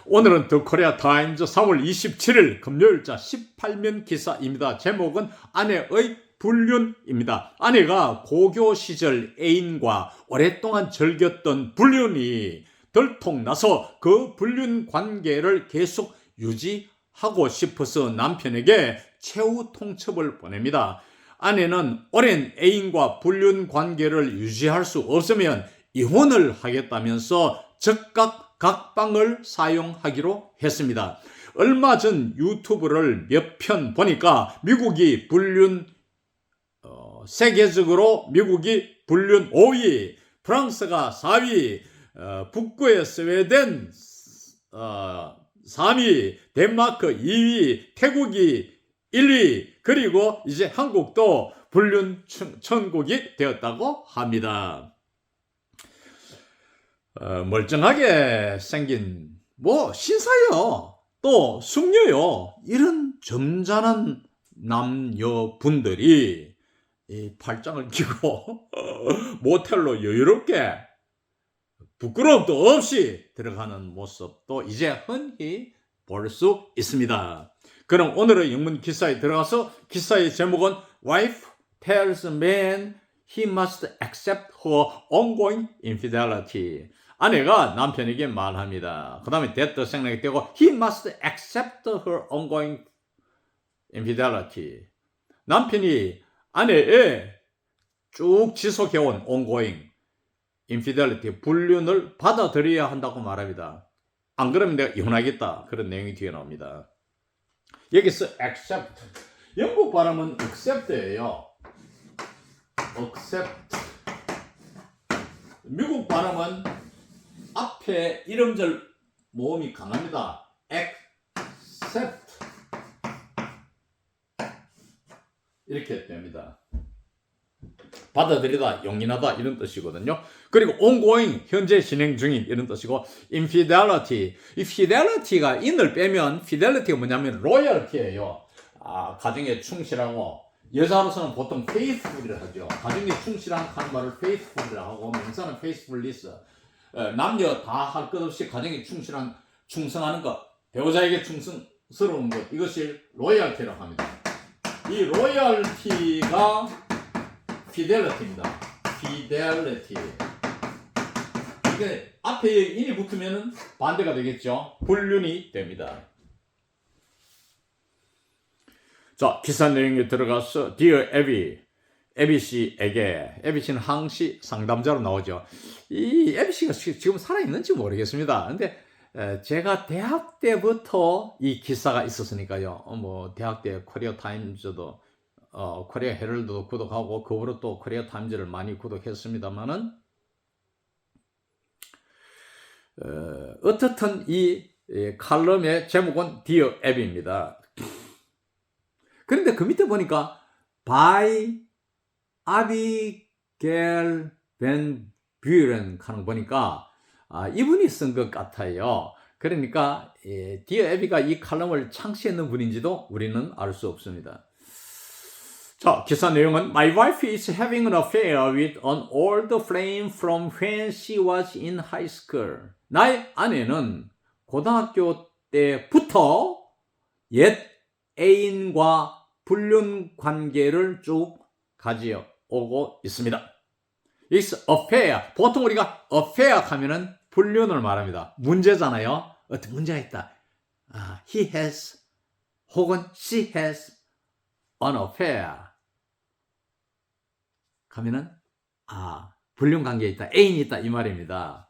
오늘은 더 코리아 타임즈 4월 27일 금요일자 18면 기사입니다. 제목은 아내의 불륜입니다. 아내가 고교 시절 애인과 오랫동안 즐겼던 불륜이 들통나서 그 불륜 관계를 계속 유지하고 싶어서 남편에게 최후 통첩을 보냅니다. 아내는 오랜 애인과 불륜 관계를 유지할 수 없으면 이혼을 하겠다면서 즉각 각방을 사용하기로 했습니다. 얼마 전 유튜브를 몇 편 보니까 미국이 불륜 세계적으로 미국이 불륜 5위, 프랑스가 4위, 북구의 스웨덴 3위, 덴마크 2위, 태국이 1위, 그리고 이제 한국도 불륜 천국이 되었다고 합니다. 멀쩡하게 생긴 신사요, 또 숙녀요, 이런 점잖은 남녀분들이 이 팔짱을 끼고 모텔로 여유롭게 부끄러움도 없이 들어가는 모습도 이제 흔히 볼 수 있습니다. 그럼 오늘의 영문 기사에 들어가서 기사의 제목은 Wife tells man he must accept her ongoing infidelity. 아내가 남편에게 말합니다. 그 다음에 that 생략이 되고 he must accept her ongoing infidelity. 남편이 아내의 쭉 지속해온 ongoing infidelity, 불륜을 받아들여야 한다고 말합니다. 안 그러면 내가 이혼하겠다, 그런 내용이 뒤에 나옵니다. 여기서 accept, 영국 발음은 accept예요. accept. 미국 발음은 앞에 이름절 모음이 강합니다. accept 이렇게 됩니다. 받아들이다, 용인하다 이런 뜻이거든요. 그리고 ongoing, 현재 진행 중인 이런 뜻이고, infidelity, 이 fidelity가 in을 빼면 fidelity가 뭐냐면 loyalty예요. 가정에 충실하고, 여자로서는 보통 faithful이라 하죠. 가정에 충실한 하는 말을 faithful이라 하고, 명사는 faithfulness. 남녀 다 할 것 없이 가정에 충성하는 것, 배우자에게 충성스러운 것, 이것이 loyalty라고 합니다. 이 loyalty가 fidelity입니다. fidelity. 이게 앞에 in이 붙으면 반대가 되겠죠. 불륜이 됩니다. 자, 기사 내용에 들어가서 Dear Abby, 에비 씨에게, 에비 씨는 항시 상담자로 나오죠. 이 에비 씨가 지금 살아있는지 모르겠습니다. 근데 제가 대학 때부터 이 기사가 있었으니까요. 대학 때 코리아 타임즈도 코리아 헤럴드도 구독하고 그 후로 또 코리아 타임즈를 많이 구독했습니다만은 어떻든 이 칼럼의 제목은 Dear Abby입니다. 그런데 그 밑에 보니까 by 아비겔 벤 뷰렌 하는 거 보니까 이분이 쓴 것 같아요. 그러니까 디어 에비가 이 칼럼을 창시했는 분인지도 우리는 알 수 없습니다. 자, 기사 내용은 My wife is having an affair with an old flame from when she was in high school. 나의 아내는 고등학교 때부터 옛 애인과 불륜 관계를 쭉 가지어오고 있습니다. 여기서 affair, 보통 우리가 affair 하면은 불륜을 말합니다. 문제잖아요. 어떤 문제가 있다. He has 혹은 she has an affair 하면은 불륜 관계에 있다, 애인이 있다 이 말입니다.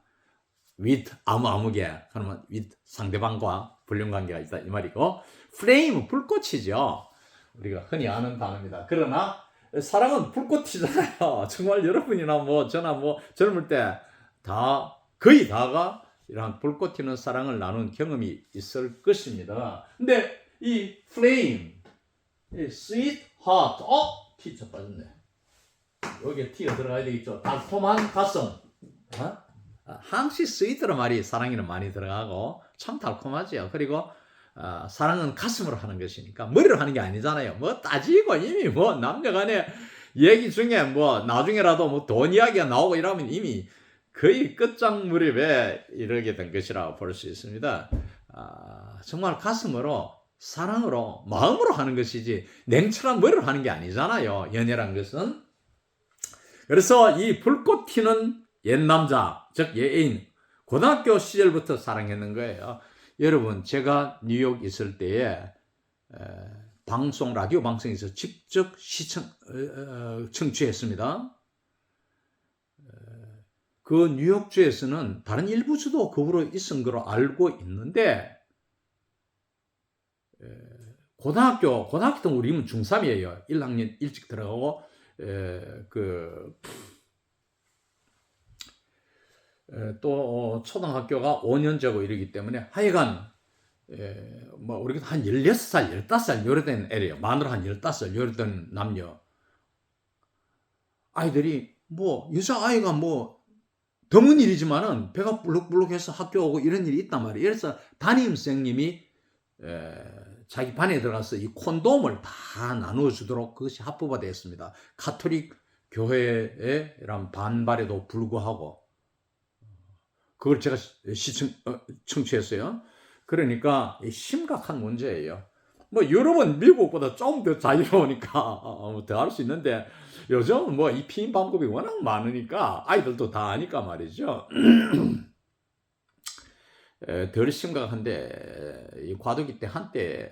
with 아무개 그러면 with 상대방과 불륜 관계가 있다 이 말이고, flame 불꽃이죠. 우리가 흔히 아는 단어입니다. 그러나 사랑은 불꽃이잖아요. 정말 여러분이나 저나 젊을 때 거의 다가 이러한 불꽃 튀는 사랑을 나눈 경험이 있을 것입니다. 근데 이 flame, 이 sweet heart, T자 빠졌네. 여기에 T가 들어가야 되겠죠. 달콤한 가슴. 항시 sweet란 말이 사랑에는 많이 들어가고 참 달콤하죠. 그리고 사랑은 가슴으로 하는 것이니까 머리로 하는 게 아니잖아요. 따지고 이미 남녀간의 얘기 중에 나중에라도 돈 이야기가 나오고 이러면 이미 거의 끝장 무렵에 이르게 된 것이라고 볼 수 있습니다. 정말 가슴으로 사랑으로 마음으로 하는 것이지 냉철한 머리로 하는 게 아니잖아요. 연애란 것은. 그래서 이 불꽃 튀는 옛 남자, 즉 예인, 고등학교 시절부터 사랑했는 거예요. 여러분, 제가 뉴욕 있을 때에 방송, 라디오 방송에서 직접 청취했습니다. 그 뉴욕주에서는 다른 일부주도 그 후로 있은 거로 알고 있는데, 고등학교 때 우리는 중3이에요. 1학년 일찍 들어가고, 또 초등학교가 5년제고 이러기 때문에 하여간 뭐 우리가 한 16살, 15살 요래된 애래요. 만으로 한 15살 요래된 남녀 아이들이 뭐 여자아이가 뭐 드문 일이지만은 배가 불룩불룩해서 학교 오고 이런 일이 있단 말이에요. 그래서 담임선생님이 자기 반에 들어가서 이 콘돔을 다 나눠주도록 그것이 합법화되었습니다. 가톨릭 교회의 이런 반발에도 불구하고 그걸 제가 청취했어요. 그러니까 심각한 문제예요. 뭐 유럽은 미국보다 좀 더 자유로우니까 더 할 수 있는데 요즘은 뭐 이 피임 방법이 워낙 많으니까 아이들도 다 아니까 말이죠. 덜 심각한데 이 과도기 때 한때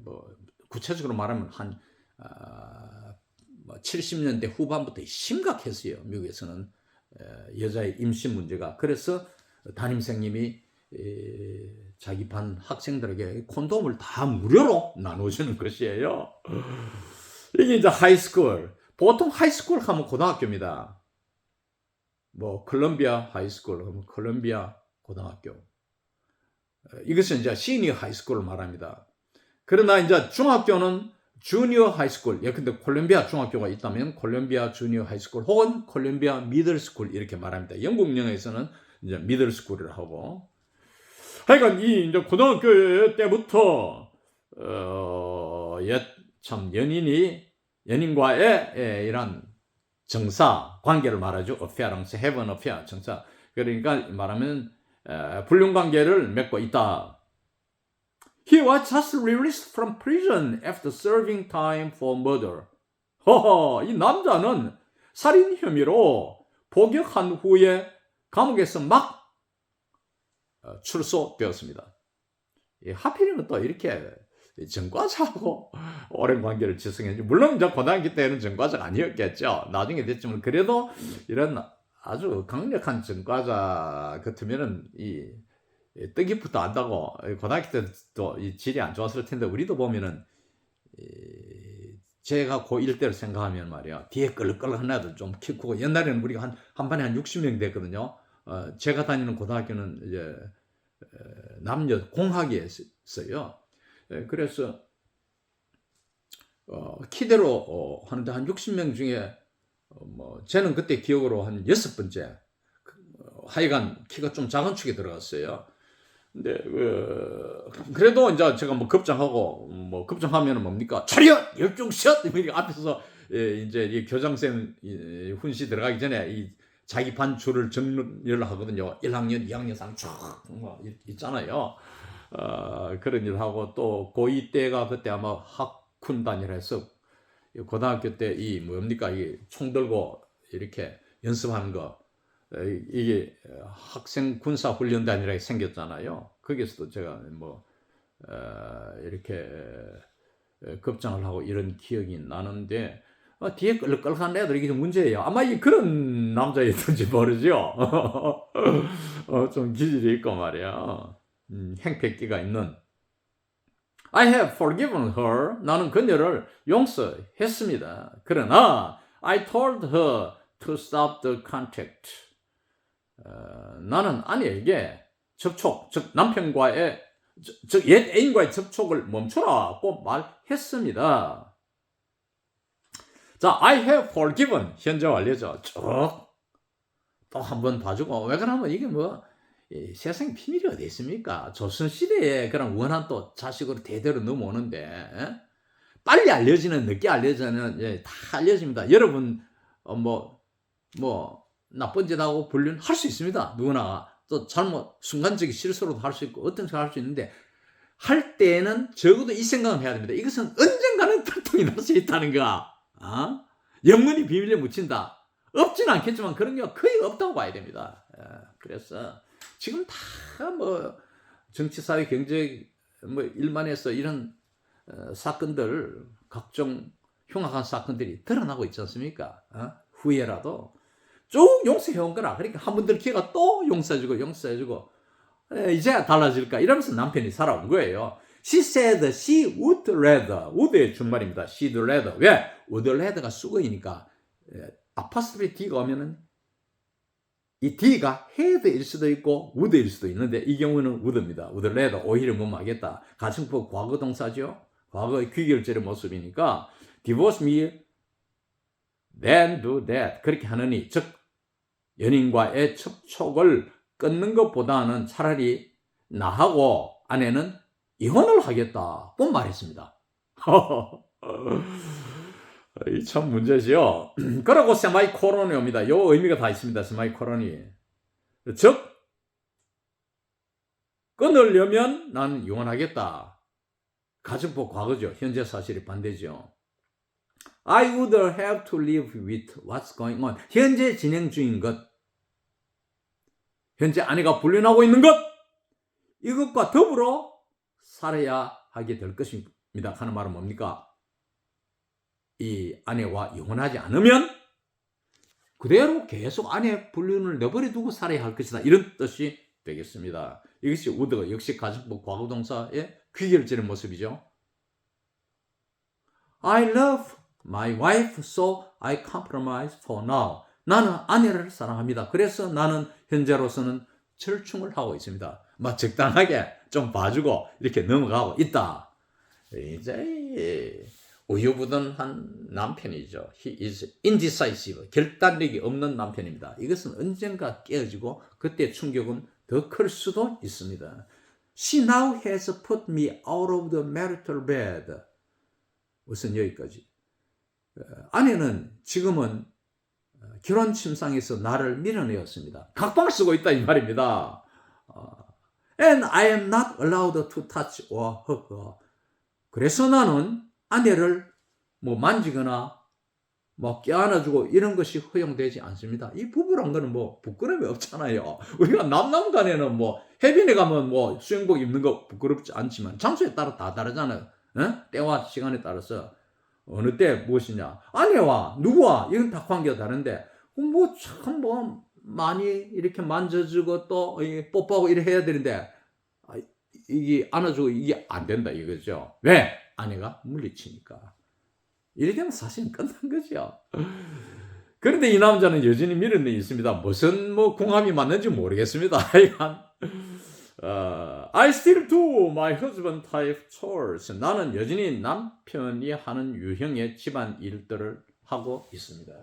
뭐 구체적으로 말하면 한 70년대 후반부터 심각했어요. 미국에서는 여자의 임신 문제가. 그래서 담임선생님이 자기 반 학생들에게 콘돔을 다 무료로 나눠주는 것이에요. 이게 이제 하이스쿨. 보통 하이스쿨 하면 고등학교입니다. 뭐 콜롬비아 하이스쿨 하면 콜롬비아 고등학교. 이것은 이제 시니어 하이스쿨을 말합니다. 그러나 이제 중학교는 주니어 하이스쿨. 예컨대 콜롬비아 중학교가 있다면 콜롬비아 주니어 하이스쿨 혹은 콜롬비아 미들스쿨 이렇게 말합니다. 영국 영어에서는 이제 미들스쿨이라고 하고. 하여간 이 이제 고등학교 때부터 참 연인과의 이런 정사 관계를 말하죠. affair랑서 have an affair 정사. 그러니까 말하면 불륜 관계를 맺고 있다. He was just released from prison after serving time for murder. 허허, 이 남자는 살인 혐의로 복역한 후에 감옥에서 막 출소되었습니다. 하필이면 또 이렇게 전과자하고 오랜 관계를 지속했는지, 물론 이제 고등학교 때는 전과자가 아니었겠죠. 나중에 됐지만 그래도 이런 아주 강력한 전과자 같으면은 이 뜻깊부터 안다고. 고등학교 때도 이 질이 안 좋았을 텐데 우리도 보면은 제가 고1 때를 생각하면 말이야, 뒤에 끌끌한 애들 좀 키 크고, 옛날에는 우리가 한 반에 한 60명 됐거든요. 제가 다니는 고등학교는 이제 남녀 공학이었어요. 그래서 키대로 하는데 한 60명 중에 뭐 저는 그때 기억으로 한 6번째, 하여간 키가 좀 작은 축에 들어갔어요. 근데 그래도 이제 제가 뭐 급장하고, 뭐 급장하면은 뭡니까, 차렷 열중샷 이렇게 앞에서 이제 이 교장선 훈시 들어가기 전에 이 자기 반 줄을 정렬을 하거든요. 1학년, 2학년, 3학년 쫙 있잖아요. 그런 일 하고, 또 고2 때가 그때 아마 학군단이라 해서 고등학교 때 이 뭡니까, 이 총 들고 이렇게 연습하는 거, 이게 학생 군사 훈련단이라고 생겼잖아요. 거기서도 제가 뭐 이렇게 급장을 하고 이런 기억이 나는데, 뒤에 끌끌한 애들이 좀 문제예요. 아마 그런 남자였던지 모르죠. 좀 기질이 있고 말이야. 행패기가 있는. I have forgiven her. 나는 그녀를 용서했습니다. 그러나 I told her to stop the contact. 나는 아내에게 접촉, 즉 남편과의, 즉 옛 애인과의 접촉을 멈추라고 말했습니다. 자, I have forgiven, 현재 완료죠. 쭉 또 한번 봐주고. 왜 그러면 이게 뭐 세상에 비밀이 어디 있습니까? 조선시대에 그런 원한 또 자식으로 대대로 넘어오는데, 빨리 알려지는 늦게 알려지는 다 알려집니다. 여러분 뭐 나쁜 짓 하고 불륜 할 수 있습니다. 누구나 또 순간적인 실수로도 할 수 있고 어떤 생각을 할 수 있는데 할 때는 적어도 이 생각은 해야 됩니다. 이것은 언젠가는 탈통이 날 수 있다는 거. 영원히 비밀에 묻힌다. 없지는 않겠지만 그런 경우가 거의 없다고 봐야 됩니다. 그래서 지금 다 뭐 정치, 사회, 경제 뭐 일만해서 이런 사건들 각종 흉악한 사건들이 드러나고 있지 않습니까? 후회라도 쭉 용서해온 거라. 그러니까 한 번 들 기회가 또 용서해주고 이제야 달라질까 이러면서 남편이 살아온 거예요. She said she would rather. would의 준말입니다. She'd rather. 왜? would rather가 수거이니까 아파스트리 D가 오면은 이 D가 had일 수도 있고 would일 수도 있는데 이 경우는 would입니다. would rather. 오히려 뭐하겠다. 가정법 과거 동사죠. 과거의 귀결절의 모습이니까 divorce me then do that. 그렇게 하느니 즉 연인과의 접촉을 끊는 것보다는 차라리 나하고 아내는 이혼을 하겠다. 꼭 말했습니다. 이 참 문제죠. 그러고 세마이콜론이 옵니다. 요 의미가 다 있습니다. 세마이콜론이. 즉 끊으려면 나는 이혼하겠다. 가정법 과거죠. 현재 사실이 반대죠. I would have to live with what's going on. 현재 진행 중인 것. 현재 아내가 불륜하고 있는 것. 이것과 더불어 살아야 하게 될 것입니다. 하는 말은 뭡니까? 이 아내와 이혼하지 않으면 그대로 계속 아내 불륜을 내버려 두고 살아야 할 것이다. 이런 뜻이 되겠습니다. 이것이 would가 역시 가정법 과거동사의 귀결절의 모습이죠. I love my wife, so I compromise for now. 나는 아내를 사랑합니다. 그래서 나는 현재로서는 절충을 하고 있습니다. 막 적당하게 좀 봐주고 이렇게 넘어가고 있다. 이제 우유부단한 남편이죠. He is indecisive. 결단력이 없는 남편입니다. 이것은 언젠가 깨어지고 그때 충격은 더 클 수도 있습니다. She now has put me out of the marital bed. 우선 여기까지. 아내는 지금은 결혼 침상에서 나를 밀어내었습니다. 각방을 쓰고 있다 이 말입니다. And I am not allowed to touch or hug her. 그래서 나는 아내를 뭐 만지거나 뭐 껴안아주고 이런 것이 허용되지 않습니다. 이 부부란 거는 뭐 부끄러움이 없잖아요. 우리가 남남 간에는 뭐 해변에 가면 뭐 수영복 입는 거 부끄럽지 않지만 장소에 따라 다 다르잖아요. 때와 시간에 따라서 어느 때 무엇이냐. 아내와 누구와 이건 다 관계가 다른데 뭐 참 뭐 많이 이렇게 만져주고 또 뽀뽀하고 이래 해야 되는데 이게 안아주고 이게 안 된다 이거죠. 왜? 아내가 물리치니까. 이렇게 하면 사실은 끝난 거죠. 그런데 이 남자는 여전히 밀어내 있습니다. 무슨 뭐 궁합이 맞는지 모르겠습니다. I still do my husband type chores. 나는 여전히 남편이 하는 유형의 집안 일들을 하고 있습니다.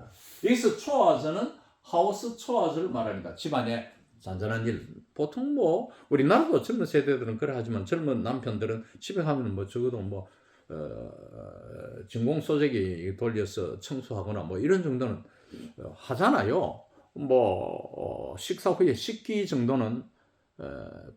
여기서 chores는 하우스 chores를 말합니다. 집안의 잔잔한 일. 보통 뭐 우리나라도 젊은 세대들은 그래 하지만 젊은 남편들은 집에 가면 뭐 적어도 뭐 진공소재기 돌려서 청소하거나 뭐 이런 정도는 하잖아요. 뭐 식사 후에 식기 정도는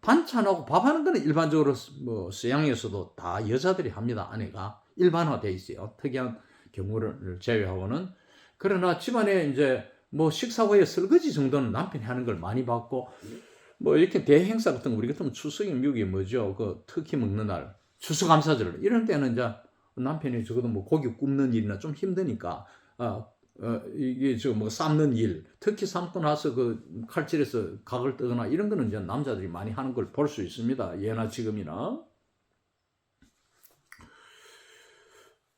반찬하고 밥하는 거는 일반적으로 뭐 서양에서도 다 여자들이 합니다. 아내가 일반화돼 있어요. 특이한 경우를 제외하고는. 그러나 집안에 이제 뭐 식사 후에 설거지 정도는 남편이 하는 걸 많이 봤고 뭐 이렇게 대행사 같은 거 우리 같으면 추석이 미국이 뭐죠? 그 특히 먹는 날 추수감사절 이런 때는 이제 남편이 적어도 뭐 고기 굽는 일이나 좀 힘드니까 이게 저 뭐 삶는 일, 특히 삶고 나서 그 칼질해서 각을 뜨거나 이런 거는 이제 남자들이 많이 하는 걸 볼 수 있습니다. 예나 지금이나.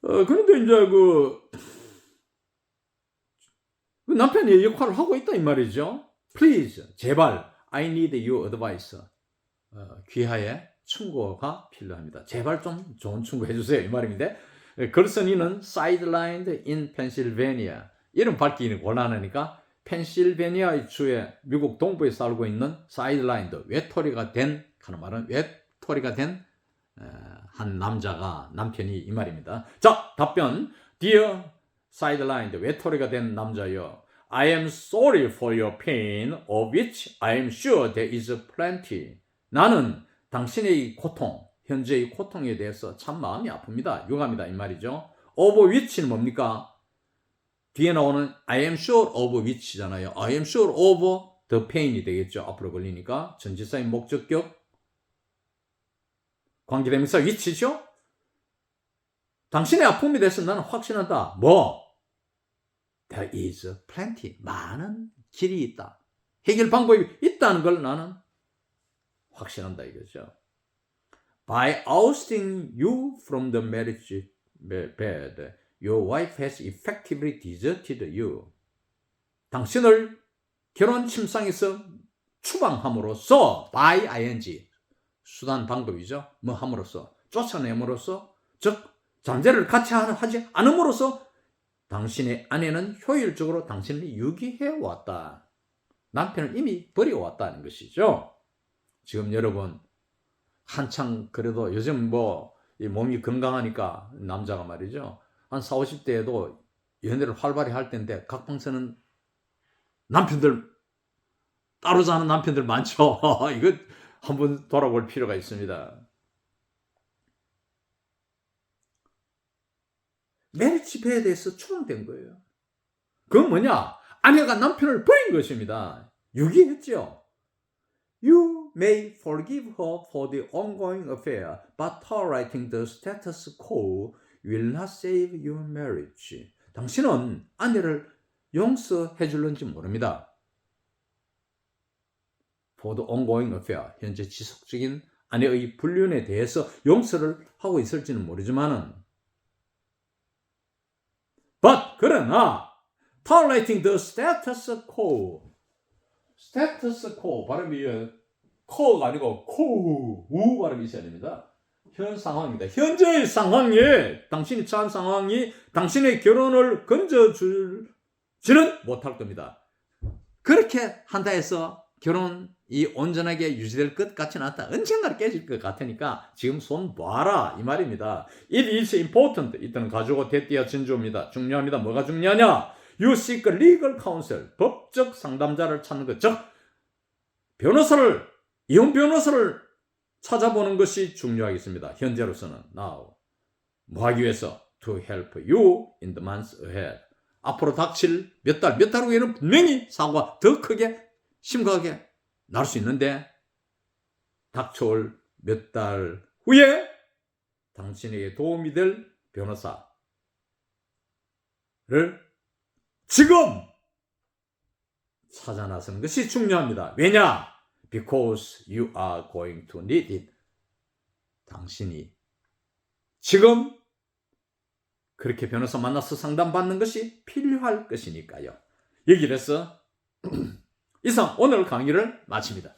그런데 이제 그 남편이 역할을 하고 있다 이 말이죠. Please, 제발, I need your advice. 귀하의 충고가 필요합니다. 제발 좀 좋은 충고 해주세요 이 말인데. 걸슨이는 sidelined in Pennsylvania. 이름 밝히기는 곤란하니까 펜실베니아 주의 미국 동부에 살고 있는 sidelined, 외톨이가 된 하는 말은 외톨이가 된 한 남편이 이 말입니다. 자, 답변. Dear sidelined, 외톨이가 된 남자여. I am sorry for your pain, of which I am sure there is plenty. 나는 당신의 고통, 현재의 고통에 대해서 참 마음이 아픕니다. 유감이다 이 말이죠. of which는 뭡니까? 뒤에 나오는 I am sure of which잖아요. I am sure of the pain이 되겠죠. 앞으로 걸리니까 전치사인 목적격 관계대명사 which죠. 당신의 아픔에 대해서 나는 확신한다. 뭐? There is plenty. 많은 길이 있다. 해결 방법이 있다는 걸 나는 확신한다 이거죠. By ousting you from the marriage bed, your wife has effectively deserted you. 당신을 결혼 침상에서 추방함으로써 by ing 수단 방법이죠. 뭐 함으로써 쫓아냄으로써 즉 잠재를 같이 하지 않음으로써 당신의 아내는 효율적으로 당신을 유기해 왔다. 남편을 이미 버려왔다는 것이죠. 지금 여러분 한창 그래도 요즘 뭐 이 몸이 건강하니까 남자가 말이죠. 한 40, 50대에도 연애를 활발히 할 텐데 각방서는 남편들 따로 자는 남편들 많죠. 이거 한번 돌아볼 필요가 있습니다. 메리지 배에 대해서 추방된 거예요. 그건 뭐냐? 아내가 남편을 버린 것입니다. 유기했죠. You may forgive her for the ongoing affair, but tolerating the status quo will not save your marriage. 당신은 아내를 용서해 줄는지 모릅니다. For the ongoing affair, 현재 지속적인 아내의 불륜에 대해서 용서를 하고 있을지는 모르지만은 but 그러나 tolerating the status quo status quo 발음이 co가 아니고 우 발음이 있어야 됩니다. 현 상황입니다. 현재의 상황에 당신이 처한 상황이 당신의 결혼을 건져주지는 못할 겁니다. 그렇게 한다 해서 결혼이 온전하게 유지될 것 같지는 않다. 언젠가 깨질 것 같으니까 지금 손 놔라 이 말입니다. It is important. 이때는 가지고 대띠와 진주입니다. 중요합니다. 뭐가 중요하냐? You seek legal counsel. 법적 상담자를 찾는 것. 즉 이혼 변호사를 찾아보는 것이 중요하겠습니다. 현재로서는 now 뭐 하기 위해서 to help you in the months ahead. 앞으로 닥칠 몇 달 후에는 분명히 사고가 더 크게 심각하게 날 수 있는데 닥쳐올 몇 달 후에 당신에게 도움이 될 변호사를 지금 찾아 나서는 것이 중요합니다. 왜냐? Because you are going to need it. 당신이 지금 그렇게 변호사 만나서 상담받는 것이 필요할 것이니까요. 여기에서 이상 오늘 강의를 마칩니다.